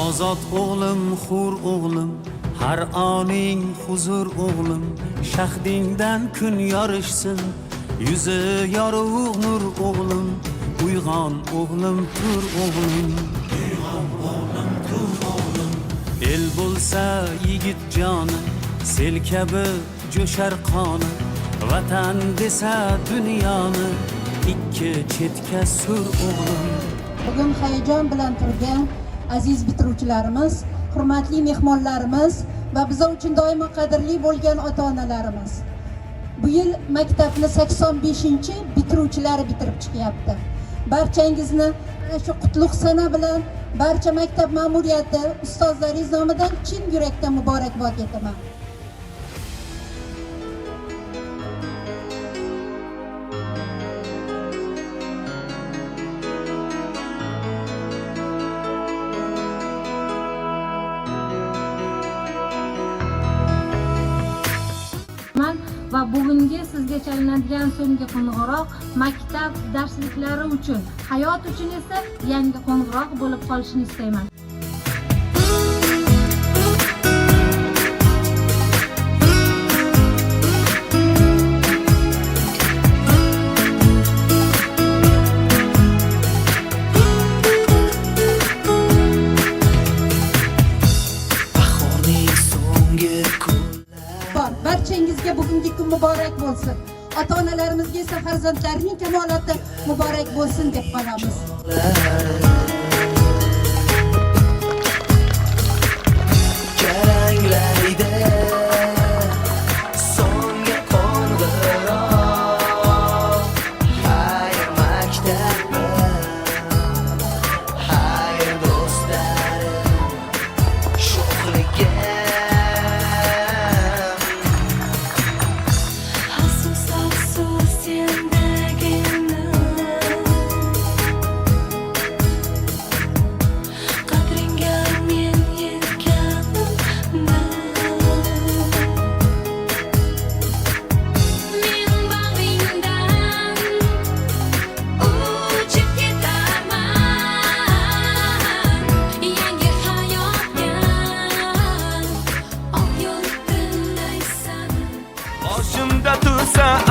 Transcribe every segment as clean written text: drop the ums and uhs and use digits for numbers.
ozod o'g'lim, hur o'g'lim, har oning huzur o'g'lim, shahdingdan kun yorishsin, yuzi yorug' nur o'g'lim, uyg'on o'g'lim, tur o'g'lim, uyg'on o'g'lim, tur o'g'lim. El bo'lsa yigit joni, sel kabi jo'shar qoni, vatan desa dunyoni ikki chetga sur o'g'lim. Bugun hayajon bilan turgan aziz bitiruvchilarimiz, hurmatli mehmonlarimiz va biz uchun doimo qadrli bo'lgan ota-onalarimiz. Bu yil maktabni 85-bitiruvchilari bitirib chiqyapti. Barchangizni shu qutlug' sana bilan barcha maktab ma'muriyati, ustozlaringiz nomidan chin yurakdan muborakbod etaman. Va bugungi sizga chalinadigan so'nggi qo'ng'iroq maktab darsliklari uchun, hayot uchun esa yangi qo'ng'iroq bo'lib qolishini istayman. Barchangizga bugungi kun muborak bo'lsin. Ota-onalarimizga esa farzandlarining kamoloti muborak bo'lsin deb qolamiz.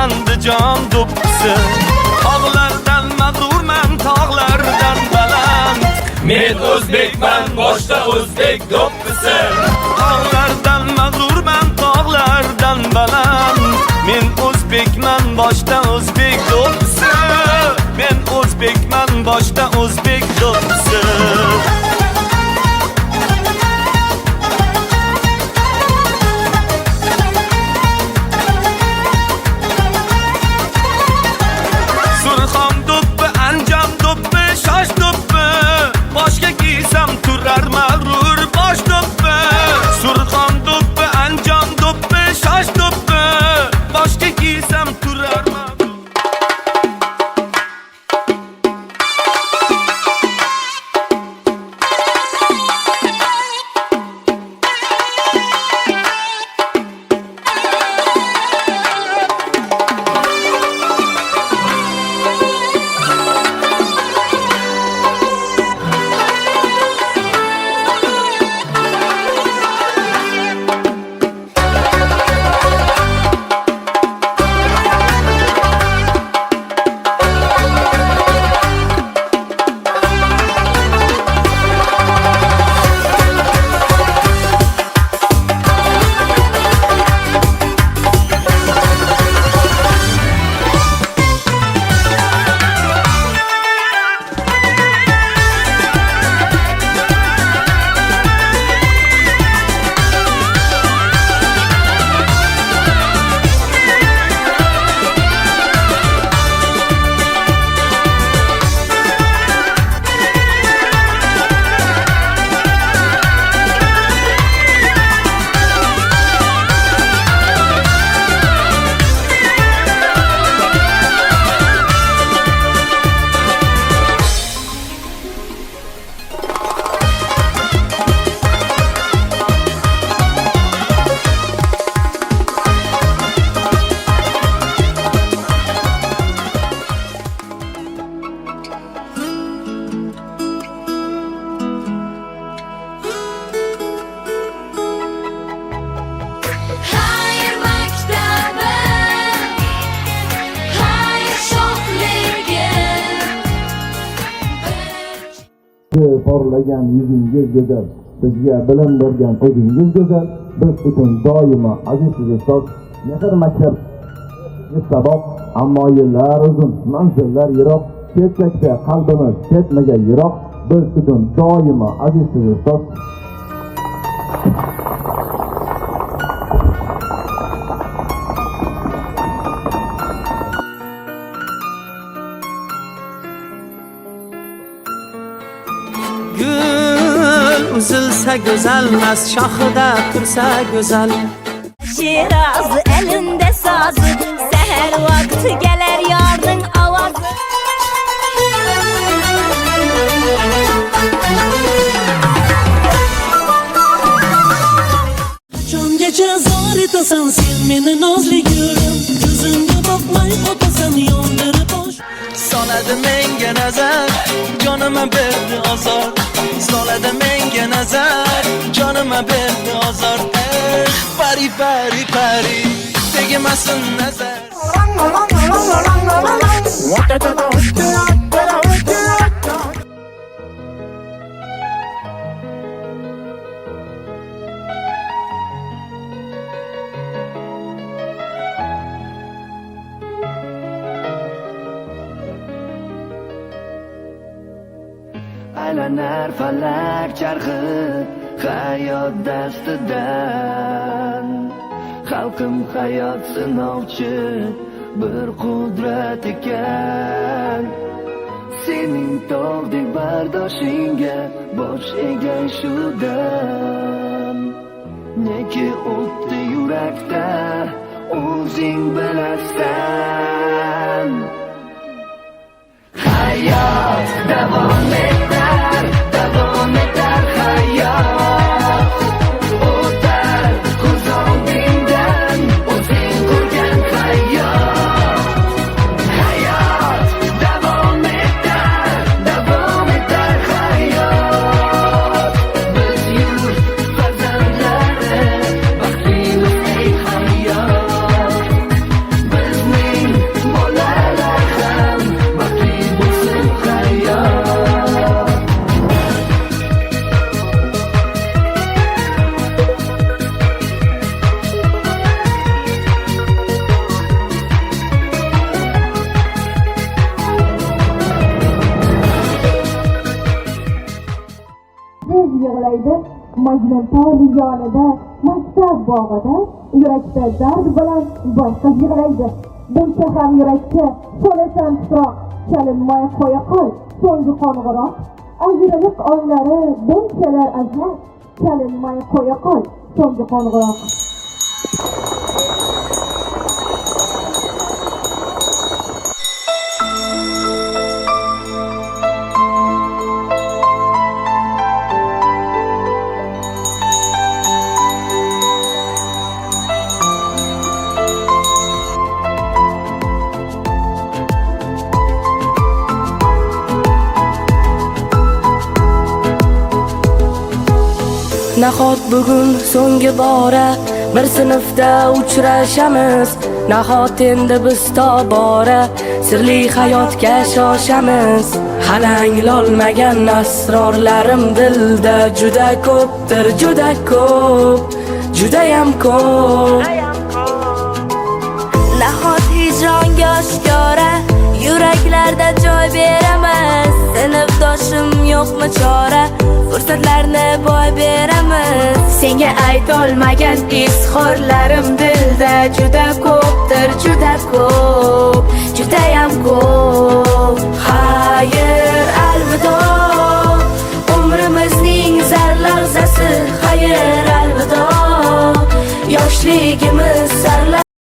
Andijon do'ppisi, tog'lardan mag'rurman, tog'lardan baland. Men o'zbekman, boshda o'zbek do'ppisi. Tog'lardan mag'rurman, tog'lardan baland. Men o'zbekman, boshda o'zbek do'ppisi. Men o'zbekman, boshda o'zbek do'ppisi. porlagan yuzingiz go'zal, bizga bilim bergan o'zingiz go'zal. Biz uchun doimo aziz ustoz, mehr maktab saboq, ammo yillar uzun, manzillar yiroq, ketmakda qalbimiz ketmaga yiroq. Biz uchun doimo aziz ustoz. Gül uzilsa go'zalmas, shoxida tursa go'zal. Shiraz elinde sazı, seher vakti gelir yarın avazı. Qachongacha zor etasan sen meni nozligulim, ko'zimga boqmay o'tasan yondirib bosh. Soladi menga nazar, jonima berdi ozor. Soladi menga nazar, jonima berdi ozor. Pari pari pari, tegmasin nazar. Aylanar falak charxi hayot dastidan. Xalqim hayot sinovchi bir qudrat ekan. Sening tog'dek bardoshingga bosh egay shu dam. Neki o'tdi yurakda o'zing bilasan. Hayot davom etar, davom etar hayot. O'tar ko'z oldingdan o'zing ko'rgan hayot. Hayot davom etar hayot. Biz yurt farzandlari baxtimiz ey hayot. Bizning bolalar ham baxtli bo'lsin hayot. Biz yig'laydi Majnun tog'li yonida, maktab bog'ida, yurakda dard bilan boshqa yig'laydi. Buncha ham yurakka so'lasan tuproq, chalinmay qo'ya qol so'nggi qo'ng'iroq. Ajriliq onlari bunchalar azmat, chalinmay qo'ya qol so'nggi qo'ng'iroq. Nahot bugun so'nggi bora bir sinfda uchrashamiz. Nahot endi biz tobora sirli hayotga shoshamiz. Hali anglolmagan asrorlarim dilda juda ko'pdir, juda ko'p, judayam ko'p. Nahot hijronga oshkora yuraklarda joy beramiz. Sinfdoshim yo'qmi chora, fursatlarni boy beramiz. Senga aytolmagan izhorlarim dilda juda ko'pdir, juda ko'p, judayam ko'p. Xayr, alvido, umrimizning zar lahzasi. Xayr, alvido, yoshligimiz sarlar.